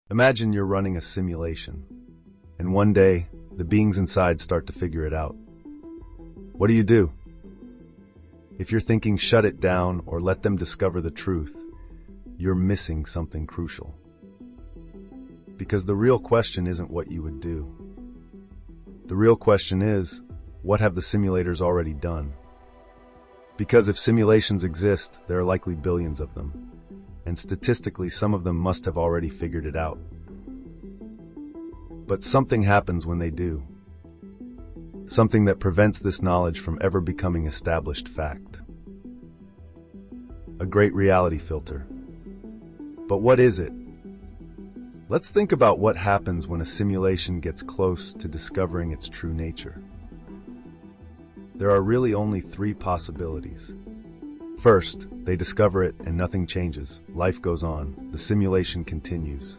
Imagine you're running a simulation, and one day, the beings inside start to figure it out. What do? If you're thinking shut it down or let them discover the truth, you're missing something crucial. Because the real question isn't what you would do. The real question is, what have the simulators already done? Because if simulations exist, there are likely billions of them. And statistically, some of them must have already figured it out. But something happens when they do. Something that prevents this knowledge from ever becoming established fact. A great reality filter. But what is it? Let's think about what happens when a simulation gets close to discovering its true nature. There are really only three possibilities. First, they discover it and nothing changes. Life goes on. The simulation continues.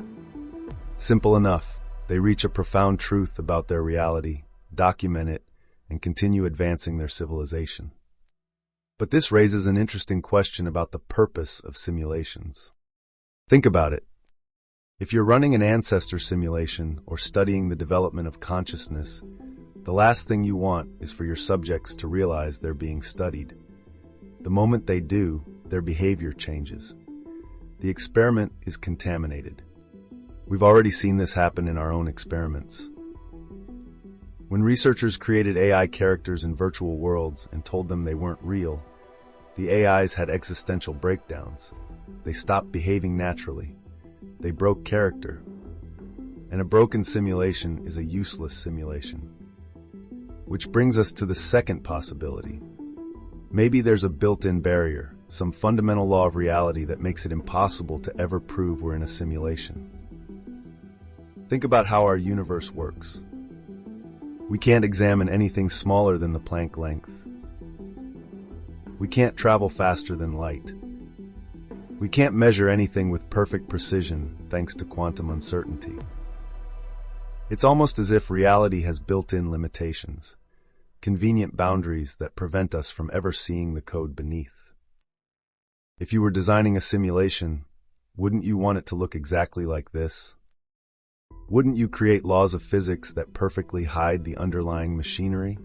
Simple enough. They reach a profound truth about their reality, document it, and continue advancing their civilization. But this raises an interesting question about the purpose of simulations. Think about it. If you're running an ancestor simulation or studying the development of consciousness, the last thing you want is for your subjects to realize they're being studied. The moment they do, their behavior changes. The experiment is contaminated. We've already seen this happen in our own experiments. When researchers created AI characters in virtual worlds and told them they weren't real, the AIs had existential breakdowns. They stopped behaving naturally. They broke character. And a broken simulation is a useless simulation. Which brings us to the second possibility. Maybe there's a built-in barrier, some fundamental law of reality that makes it impossible to ever prove we're in a simulation. Think about how our universe works. We can't examine anything smaller than the Planck length. We can't travel faster than light. We can't measure anything with perfect precision thanks to quantum uncertainty. It's almost as if reality has built-in limitations, convenient boundaries that prevent us from ever seeing the code beneath. If you were designing a simulation, wouldn't you want it to look exactly like this? Wouldn't you create laws of physics that perfectly hide the underlying machinery?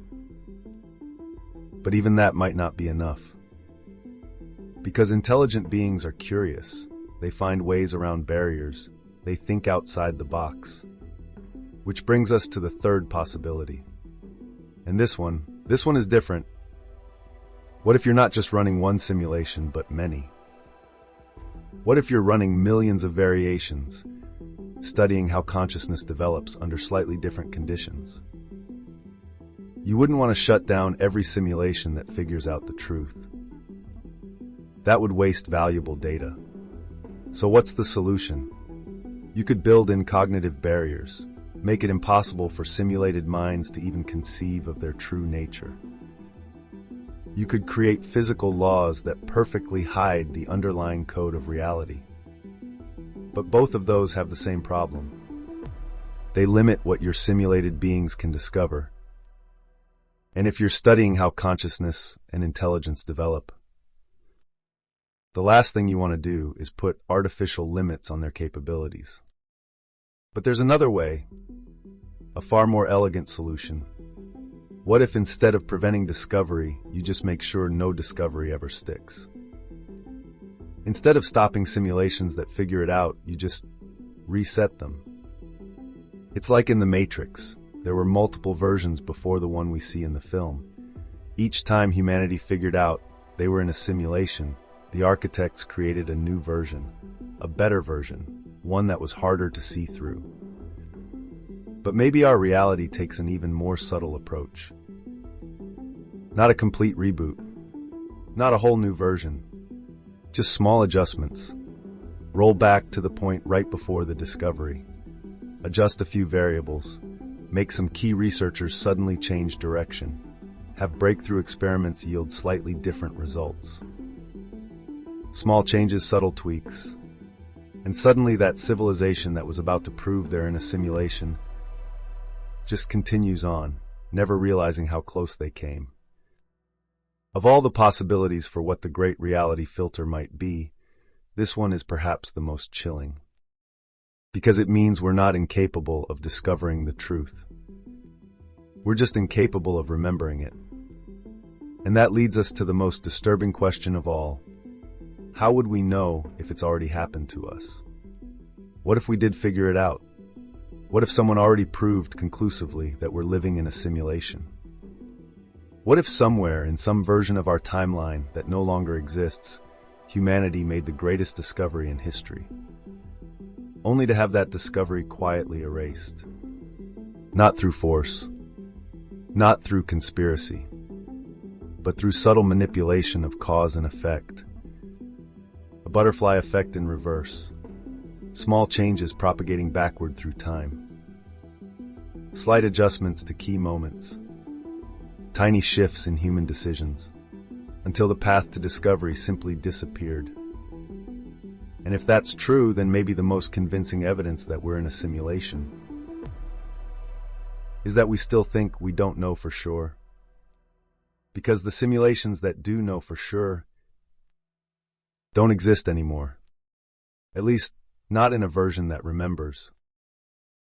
But even that might not be enough. Because intelligent beings are curious, they find ways around barriers, they think outside the box. Which brings us to the third possibility. And this one is different. What if you're not just running one simulation, but many? What if you're running millions of variations, studying how consciousness develops under slightly different conditions? You wouldn't want to shut down every simulation that figures out the truth. That would waste valuable data. So what's the solution? You could build in cognitive barriers, make it impossible for simulated minds to even conceive of their true nature. You could create physical laws that perfectly hide the underlying code of reality. But both of those have the same problem. They limit what your simulated beings can discover. And if you're studying how consciousness and intelligence develop, the last thing you want to do is put artificial limits on their capabilities. But there's another way, a far more elegant solution. What if instead of preventing discovery, you just make sure no discovery ever sticks? Instead of stopping simulations that figure it out, you just reset them. It's like in The Matrix. There were multiple versions before the one we see in the film. Each time humanity figured out they were in a simulation, the architects created a new version, a better version, one that was harder to see through. But maybe our reality takes an even more subtle approach. Not a complete reboot, not a whole new version, just small adjustments. Roll back to the point right before the discovery. Adjust a few variables. Make some key researchers suddenly change direction. Have breakthrough experiments yield slightly different results. Small changes, subtle tweaks. And suddenly that civilization that was about to prove they're in a simulation just continues on, never realizing how close they came. Of all the possibilities for what the great reality filter might be, this one is perhaps the most chilling. Because it means we're not incapable of discovering the truth. We're just incapable of remembering it. And that leads us to the most disturbing question of all. How would we know if it's already happened to us? What if we did figure it out? What if someone already proved conclusively that we're living in a simulation? What if somewhere, in some version of our timeline that no longer exists, humanity made the greatest discovery in history, only to have that discovery quietly erased? Not through force, not through conspiracy, but through subtle manipulation of cause and effect. A butterfly effect in reverse. Small changes propagating backward through time. Slight adjustments to key moments. Tiny shifts in human decisions, until the path to discovery simply disappeared. And if that's true, then maybe the most convincing evidence that we're in a simulation is that we still think we don't know for sure. Because the simulations that do know for sure don't exist anymore. At least, not in a version that remembers.